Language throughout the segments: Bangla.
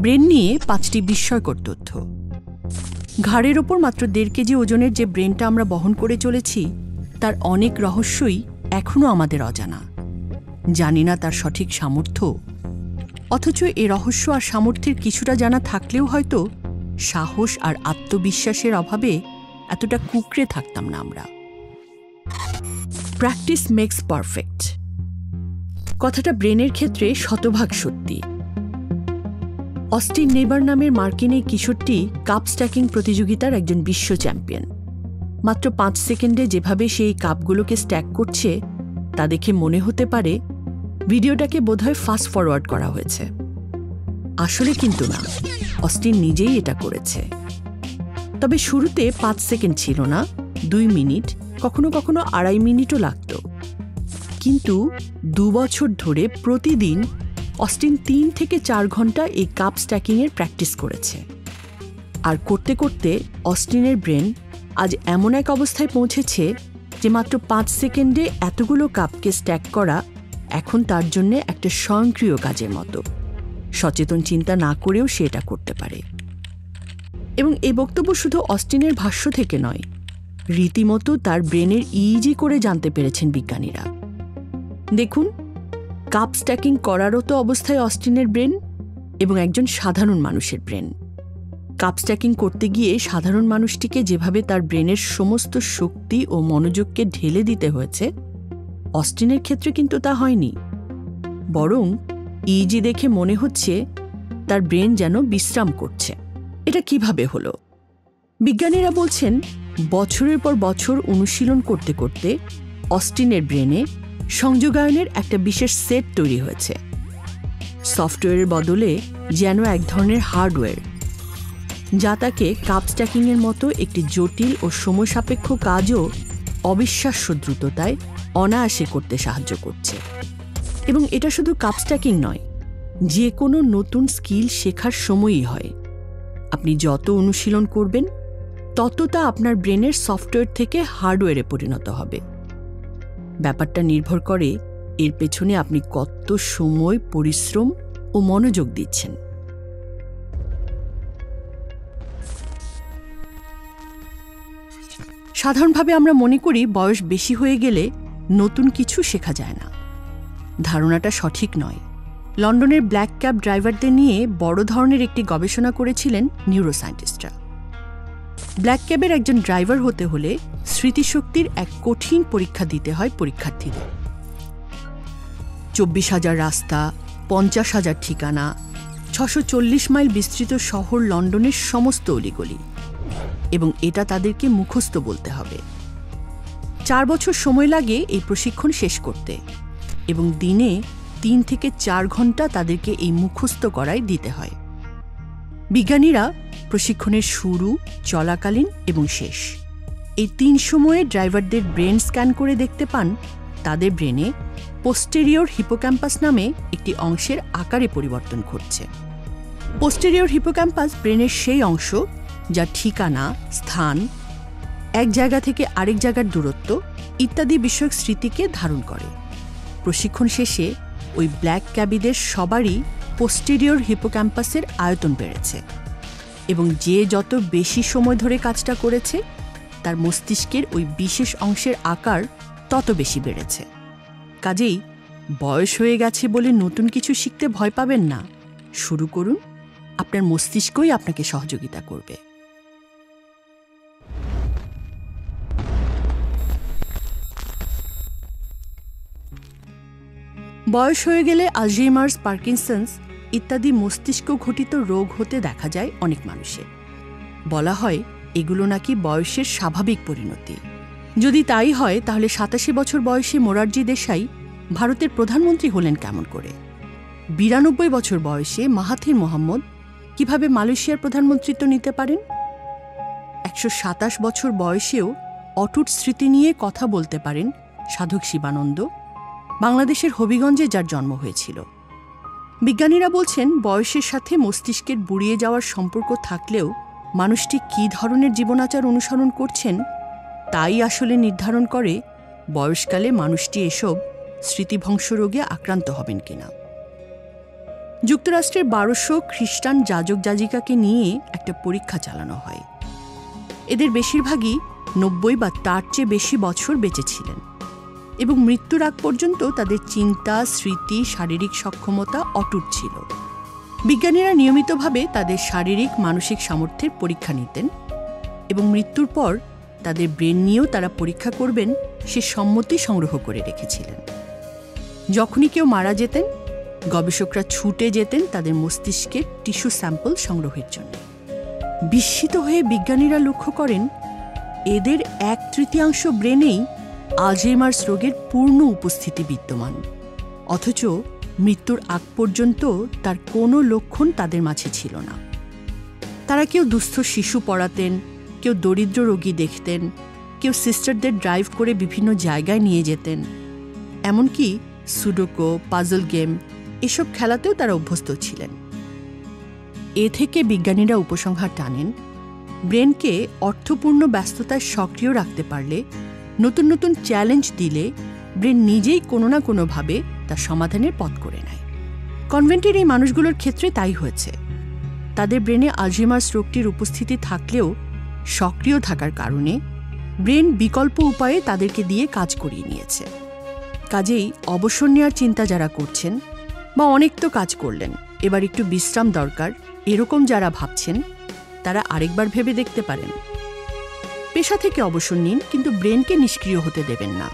ব্রেন নিয়ে 5টি বিস্ময়কর তথ্য। ঘাড়ের ওপর মাত্র 1.5 কেজি ওজনের যে ব্রেনটা আমরা বহন করে চলেছি তার অনেক রহস্যই এখনও আমাদের অজানা। জানি না তার সঠিক সামর্থ্য, অথচ এ রহস্য আর সামর্থ্যের কিছুটা জানা থাকলেও হয়তো সাহস আর আত্মবিশ্বাসের অভাবে এতটা কুঁকড়ে থাকতাম না আমরা। প্র্যাকটিস মেক্স পারফেক্ট কথাটা ব্রেনের ক্ষেত্রে শতভাগ সত্যি। অস্টিন নেবার নামের মার্কিন এই কিশোরটি কাপ স্ট্যাকিং প্রতিযোগিতার একজন বিশ্ব চ্যাম্পিয়ন। মাত্র 5 সেকেন্ডে যেভাবে সেই কাপগুলোকে স্ট্যাক করছে তা দেখে মনে হতে পারে ভিডিওটাকে বোধহয় ফাস্ট ফরওয়ার্ড করা হয়েছে। আসলে কিন্তু না, অস্টিন নিজেই এটা করেছে। তবে শুরুতে 5 সেকেন্ড ছিল না, 2 মিনিট, কখনো কখনো 2.5 মিনিটও লাগত। কিন্তু 2 বছর ধরে প্রতিদিন অস্টিন 3 থেকে 4 ঘন্টা এই কাপ স্ট্যাকিংয়ের প্র্যাকটিস করেছে। আর করতে করতে অস্টিনের ব্রেন আজ এমন এক অবস্থায় পৌঁছেছে যে মাত্র 5 সেকেন্ডে এতগুলো কাপকে স্ট্যাক করা এখন তার জন্য একটা স্বয়ংক্রিয় কাজের মতো। সচেতন চিন্তা না করেও সে এটা করতে পারে। এবং এই বক্তব্য শুধু অস্টিনের ভাষ্য থেকে নয়, রীতিমতো তার ব্রেনের ইজি করে জানতে পেরেছেন বিজ্ঞানীরা। দেখুন, কাপ স্ট্যাকিং করারও তো অবস্থায় অস্টিনের ব্রেন এবং একজন সাধারণ মানুষের ব্রেন। কাপ স্ট্যাকিং করতে গিয়ে সাধারণ মানুষটিকে যেভাবে তার ব্রেনের সমস্ত শক্তি ও মনোযোগকে ঢেলে দিতে হয়েছে, অস্টিনের ক্ষেত্রে কিন্তু তা হয়নি। বরং ইজি দেখে মনে হচ্ছে তার ব্রেন যেন বিশ্রাম করছে। এটা কিভাবে হলো? বিজ্ঞানীরা বলছেন বছরের পর বছর অনুশীলন করতে করতে অস্টিনের ব্রেনে সংযোগায়নের একটা বিশেষ সেট তৈরি হয়েছে। সফটওয়্যারের বদলে যেন এক ধরনের হার্ডওয়্যার, যা তাকে কাপ স্ট্যাকিংয়ের মতো একটি জটিল ও সময় সাপেক্ষ কাজও অবিশ্বাস্য দ্রুততায় অনায়াসে করতে সাহায্য করছে। এবং এটা শুধু কাপ স্ট্যাকিং নয়, যে কোনো নতুন স্কিল শেখার সময়ই হয়। আপনি যত অনুশীলন করবেন তত তা আপনার ব্রেনের সফটওয়্যার থেকে হার্ডওয়্যারে পরিণত হবে। ব্যাপারটা নির্ভর করে এর পেছনে আপনি কত সময়, পরিশ্রম ও মনোযোগ দিচ্ছেন। সাধারণভাবে আমরা মনে করি বয়স বেশি হয়ে গেলে নতুন কিছু শেখা যায় না। ধারণাটা সঠিক নয়। লন্ডনের ব্ল্যাক ক্যাব ড্রাইভারদের নিয়ে বড় ধরনের একটি গবেষণা করেছিলেন নিউরোসায়েন্টিস্টরা। ব্ল্যাক ক্যাবের একজন ড্রাইভার হতে হলে স্মৃতিশক্তির এক কঠিন পরীক্ষা দিতে হয় পরীক্ষার্থীদের। 24,000 রাস্তা, 50,000 ঠিকানা, 640 মাইল বিস্তৃত শহর লন্ডনের সমস্ত অলিগলি, এবং এটা তাদেরকে মুখস্থ বলতে হবে। 4 বছর সময় লাগে এই প্রশিক্ষণ শেষ করতে, এবং দিনে 3 থেকে 4 ঘন্টা তাদেরকে এই মুখস্থ করায় দিতে হয়। বিজ্ঞানীরা প্রশিক্ষণের শুরু, চলাকালীন এবং শেষ এই 3 সময়ে ড্রাইভারদের ব্রেন স্ক্যান করে দেখতে পান তাদের ব্রেনে পোস্টেরিয়র হিপোক্যাম্পাস নামে একটি অংশের আকারে পরিবর্তন ঘটছে। পোস্টেরিয়র হিপোক্যাম্পাস ব্রেনের সেই অংশ যা ঠিকানা, স্থান, এক জায়গা থেকে আরেক জায়গার দূরত্ব ইত্যাদি বিষয়ক স্মৃতিকে ধারণ করে। প্রশিক্ষণ শেষে ওই ব্ল্যাক ক্যাবিদের সবারই পোস্টেরিয়র হিপোক্যাম্পাসের আয়তন বেড়েছে, এবং যে যত বেশি সময় ধরে কাজটা করেছে তার মস্তিষ্কের ওই বিশেষ অংশের আকার তত বেশি বেড়েছে। কাজেই বয়স হয়ে গেছে বলে নতুন কিছু শিখতে ভয় পাবেন না। শুরু করুন, আপনার মস্তিষ্কই আপনাকে সহযোগিতা করবে। বয়স হয়ে গেলে আলঝেইমার্স, পার্কিনসন্স ইত্যাদি মস্তিষ্ক ঘটিত রোগ হতে দেখা যায় অনেক মানুষের। বলা হয় এগুলো নাকি বয়সের স্বাভাবিক পরিণতি। যদি তাই হয় তাহলে 87 বছর বয়সে মোরারজি দেশাই ভারতের প্রধানমন্ত্রী হলেন কেমন করে? 92 বছর বয়সে মাহাথির মোহাম্মদ কিভাবে মালয়েশিয়ার প্রধানমন্ত্রিত্ব নিতে পারেন? 127 বছর বয়সেও অটুট স্মৃতি নিয়ে কথা বলতে পারেন সাধক শিবানন্দ, বাংলাদেশের হবিগঞ্জে যার জন্ম হয়েছিল। বিজ্ঞানীরা বলছেন বয়সের সাথে মস্তিষ্কের বুড়িয়ে যাওয়ার সম্পর্ক থাকলেও মানুষটি কী ধরনের জীবনাচার অনুসরণ করছেন তাই আসলে নির্ধারণ করে বয়সকালে মানুষটি এসব স্মৃতিভংস রোগে আক্রান্ত হবেন কিনা। যুক্তরাষ্ট্রের 1200 খ্রিস্টান যাজক যাজিকাকে নিয়ে একটা পরীক্ষা চালানো হয়। এদের বেশিরভাগই 90 বা তার চেয়ে বেশি বছর বেঁচে ছিলেন এবং মৃত্যুর আগ পর্যন্ত তাদের চিন্তা, স্মৃতি, শারীরিক সক্ষমতা অটুট ছিল। বিজ্ঞানীরা নিয়মিতভাবে তাদের শারীরিক মানসিক সামর্থ্যের পরীক্ষা নিতেন এবং মৃত্যুর পর তাদের ব্রেন নিয়েও তারা পরীক্ষা করবেন সে সম্মতি সংগ্রহ করে রেখেছিলেন। যখনই কেউ মারা যেতেন, গবেষকরা ছুটে যেতেন তাদের মস্তিষ্কের টিস্যু স্যাম্পল সংগ্রহের জন্য। বিস্মিত হয়ে বিজ্ঞানীরা লক্ষ্য করেন এদের 1/3 ব্রেনেই আলঝেইমার্স রোগের পূর্ণ উপস্থিতি বিদ্যমান, অথচ মৃত্যুর আগ পর্যন্ত তার কোনো লক্ষণ তাদের মাঝে ছিল না। তারা কেউ দুস্থ শিশু পড়াতেন, কেউ দরিদ্র রোগী দেখতেন, কেউ সিস্টারদের ড্রাইভ করে বিভিন্ন জায়গায় নিয়ে যেতেন, এমনকি সুডোকো, পাজল গেম এসব খেলাতেও তারা অভ্যস্ত ছিলেন। এ থেকে বিজ্ঞানীরা উপসংহার টানেন ব্রেনকে অর্থপূর্ণ ব্যস্ততায় সক্রিয় রাখতে পারলে, নতুন নতুন চ্যালেঞ্জ দিলে ব্রেন নিজেই কোনো না কোনোভাবে তার সমাধানের পথ করে নেয়। কনভেন্টের এই মানুষগুলোর ক্ষেত্রে তাই হয়েছে। তাদের ব্রেনে আলঝেইমার্স রোগটির উপস্থিতি থাকলেও সক্রিয় থাকার কারণে ব্রেন বিকল্প উপায়ে তাদেরকে দিয়ে কাজ করিয়ে নিয়েছে। কাজেই অবসর নেওয়ার চিন্তা যারা করছেন বা অনেক তো কাজ করলেন, এবার একটু বিশ্রাম দরকার, এরকম যারা ভাবছেন তারা আরেকবার ভেবে দেখতে পারেন। পেশা থেকে অবসর নিন, কিন্তু ব্রেনকে নিষ্ক্রিয় হতে দেবেন না।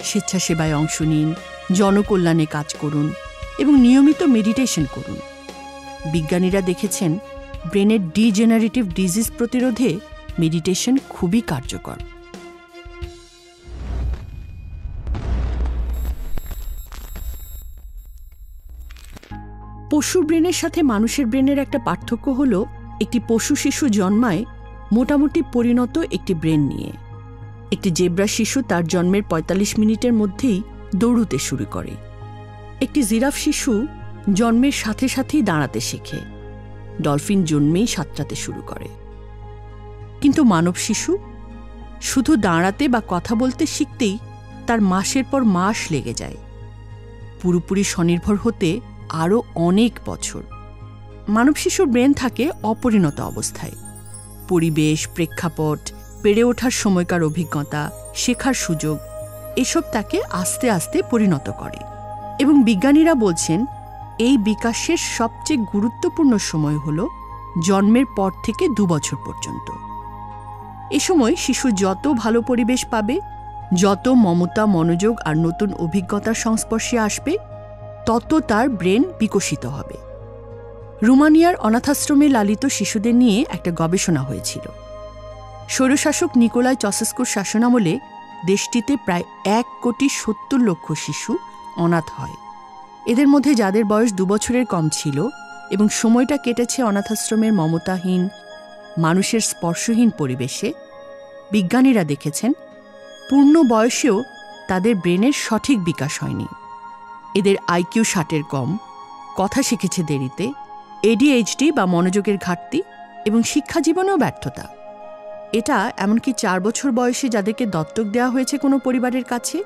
স্বেচ্ছাসেবায় অংশ নিন, জনকল্যাণে কাজ করুন এবং নিয়মিত মেডিটেশন করুন। বিজ্ঞানীরা দেখেছেন ব্রেনের ডিজেনারেটিভ ডিজিজ প্রতিরোধে মেডিটেশন খুবই কার্যকর। পশুর ব্রেনের সাথে মানুষের ব্রেনের একটা পার্থক্য হলো, একটি পশু শিশু জন্মায় মোটামুটি পরিণত একটি ব্রেন নিয়ে। একটি জেব্রা শিশু তার জন্মের 45 মিনিটের মধ্যেই দৌড়ুতে শুরু করে। একটি জিরাফ শিশু জন্মের সাথে সাথেই দাঁড়াতে শেখে। ডলফিন জন্মেই সাঁতরাতে শুরু করে। কিন্তু মানব শিশু শুধু দাঁড়াতে বা কথা বলতে শিখতেই তার মাসের পর মাস লেগে যায়। পুরোপুরি স্বনির্ভর হতে আরও অনেক বছর। মানব শিশুর ব্রেন থাকে অপরিণত অবস্থায়। পরিবেশ, প্রেক্ষাপট, বেড়ে ওঠার সময়কার অভিজ্ঞতা, শেখার সুযোগ এসব তাকে আস্তে আস্তে পরিণত করে। এবং বিজ্ঞানীরা বলছেন এই বিকাশের সবচেয়ে গুরুত্বপূর্ণ সময় হল জন্মের পর থেকে 2 বছর পর্যন্ত। এ সময় শিশু যত ভালো পরিবেশ পাবে, যত মমতা, মনোযোগ আর নতুন অভিজ্ঞতার সংস্পর্শে আসবে, তত তার ব্রেন বিকশিত হবে। রোমানিয়ার অনাথাশ্রমে লালিত শিশুদের নিয়ে একটা গবেষণা হয়েছিল। স্বৈরশাসক নিকোলাই চসেস্কুর শাসনামলে দেশটিতে প্রায় 1,70,00,000 শিশু অনাথ হয়। এদের মধ্যে যাদের বয়স 2 বছরের কম ছিল এবং সময়টা কেটেছে অনাথাশ্রমের মমতাহীন, মানুষের স্পর্শহীন পরিবেশে, বিজ্ঞানীরা দেখেছেন পূর্ণ বয়সেও তাদের ব্রেনের সঠিক বিকাশ হয়নি। এদের IQ 60-এর কম, কথা শিখেছে দেরিতে, ADHD বা মনোযোগের ঘাটতি এবং শিক্ষা জীবনেও ব্যর্থতা। এটা এমনকি 4 বছর বয়সে যাদেরকে দত্তক দেওয়া হয়েছে কোনো পরিবারের কাছে,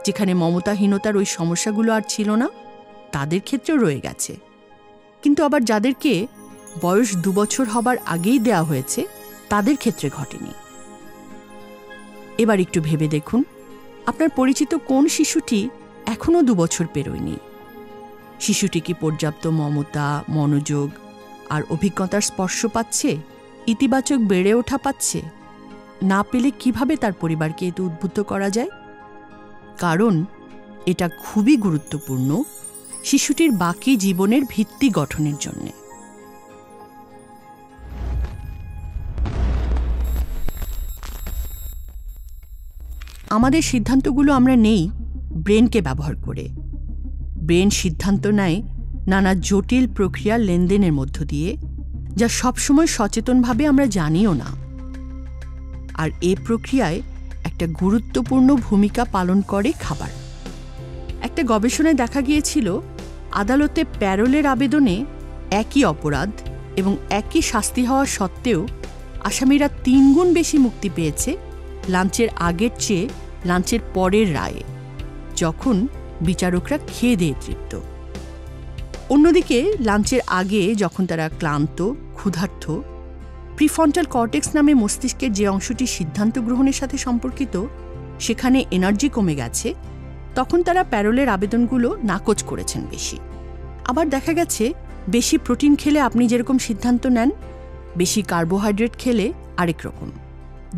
যেখানে মমতাহীনতার ওই সমস্যাগুলো আর ছিল না, তাদের ক্ষেত্রেও রয়ে গেছে। কিন্তু আবার যাদেরকে বয়স 2 বছর হবার আগেই দেওয়া হয়েছে, তাদের ক্ষেত্রে ঘটেনি। এবার একটু ভেবে দেখুন, আপনার পরিচিত কোন শিশুটি এখনও 2 বছর পেরোয়নি? শিশুটি কি পর্যাপ্ত মমতা, মনোযোগ আর অভিজ্ঞতার স্পর্শ পাচ্ছে? ইতিবাচক বেড়ে ওঠা পাচ্ছে? না পেলে কিভাবে তার পরিবারকে এতে উদ্বুদ্ধ করা যায়? কারণ এটা খুবই গুরুত্বপূর্ণ শিশুটির বাকি জীবনের ভিত্তি গঠনের জন্য। আমাদের সিদ্ধান্তগুলো আমরা নেই ব্রেনকে ব্যবহার করে। ব্রেন সিদ্ধান্ত নেয় নানা জটিল প্রক্রিয়া লেনদেনের মধ্য দিয়ে, যা সবসময় সচেতনভাবে আমরা জানিও না। আর এ প্রক্রিয়ায় একটা গুরুত্বপূর্ণ ভূমিকা পালন করে খাবার। একটা গবেষণায় দেখা গিয়েছিল আদালতে প্যারোলের আবেদনে একই অপরাধ এবং একই শাস্তি হওয়া সত্ত্বেও আসামিরা 3 গুণ বেশি মুক্তি পেয়েছে লাঞ্চের আগের চেয়ে লাঞ্চের পরের রায়ে, যখন বিচারকরা খেয়ে দিয়ে তৃপ্ত। অন্যদিকে লাঞ্চের আগে যখন তারা ক্লান্ত, ক্ষুধার্ত, প্রিফ্রন্টাল কর্টেক্স নামে মস্তিষ্কের যে অংশটি সিদ্ধান্ত গ্রহণের সাথে সম্পর্কিত সেখানে এনার্জি কমে গেছে, তখন তারা প্যারোলের আবেদনগুলো নাকচ করেছেন বেশি। আবার দেখা গেছে বেশি প্রোটিন খেলে আপনি যেরকম সিদ্ধান্ত নেন, বেশি কার্বোহাইড্রেট খেলে আরেক রকম।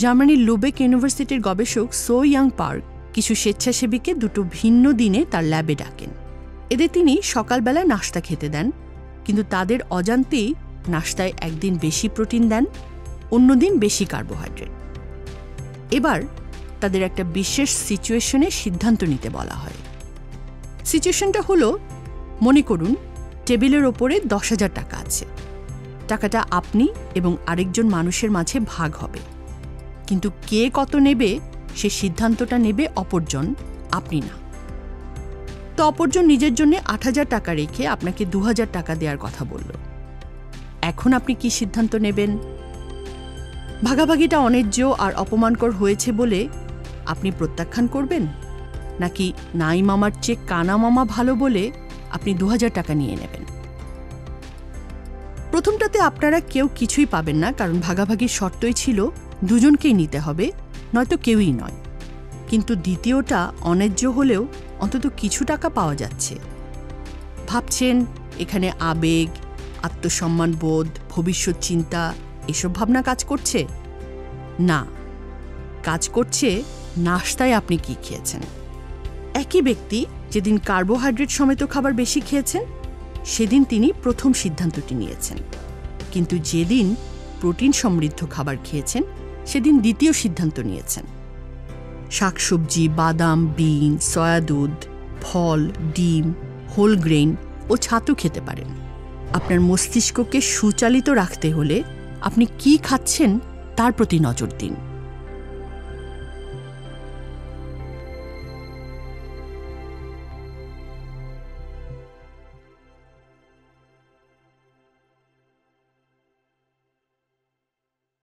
জার্মানির লুবেক ইউনিভার্সিটির গবেষক সো ইয়াং পার্ক কিছু স্বেচ্ছাসেবীকে দুটো ভিন্ন দিনে তার ল্যাবে ডাকেন। এদের তিনি সকালবেলায় নাস্তা খেতে দেন, কিন্তু তাদের অজান্তেই নাস্তায় একদিন বেশি প্রোটিন দেন, অন্যদিন বেশি কার্বোহাইড্রেট। এবার তাদের একটা বিশেষ সিচুয়েশনে সিদ্ধান্ত নিতে বলা হয়। সিচুয়েশনটা হলো, মনে করুন টেবিলের ওপরে 10,000 টাকা আছে। টাকাটা আপনি এবং আরেকজন মানুষের মাঝে ভাগ হবে, কিন্তু কে কত নেবে সে সিদ্ধান্তটা নেবে অপরজন, আপনি না। তো অপরজন নিজের জন্য 8,000 টাকা রেখে আপনাকে 2,000 টাকা দেওয়ার কথা বলল। এখন আপনি কি সিদ্ধান্ত নেবেন? ভাগাভাগিটা অন্যায্য আর অপমানকর হয়েছে বলে আপনি প্রত্যাখ্যান করবেন, নাকি নাই মামার চেয়ে কানা মামা ভালো বলে আপনি 2,000 টাকা নিয়ে নেবেন? প্রথমটাতে আপনারা কেউ কিছুই পাবেন না, কারণ ভাগাভাগির শর্তই ছিল দুজনকেই নিতে হবে, নয়তো কেউই নয়। কিন্তু দ্বিতীয়টা অন্যায্য হলেও অন্তত কিছু টাকা পাওয়া যাচ্ছে। ভাবছেন এখানে আবেগ, আত্মসম্মানবোধ, ভবিষ্যৎ চিন্তা এসব ভাবনা কাজ করছে? না, কাজ করছে নাশতায় আপনি কি খেয়েছেন। একই ব্যক্তি যেদিন কার্বোহাইড্রেট সমেত খাবার বেশি খেয়েছেন সেদিন তিনি প্রথম সিদ্ধান্তটি নিয়েছেন, কিন্তু যেদিন প্রোটিন সমৃদ্ধ খাবার খেয়েছেন সেদিন দ্বিতীয় সিদ্ধান্ত নিয়েছেন। শাকসবজি, বাদাম, বিন, সয়া দুধ, ফল, ডিম, হোল গ্রেইন ও ছাতু খেতে পারেন। আপনার মস্তিষ্ককে সুচালিত রাখতে হলে আপনি কি খাচ্ছেন তার প্রতি নজর দিন।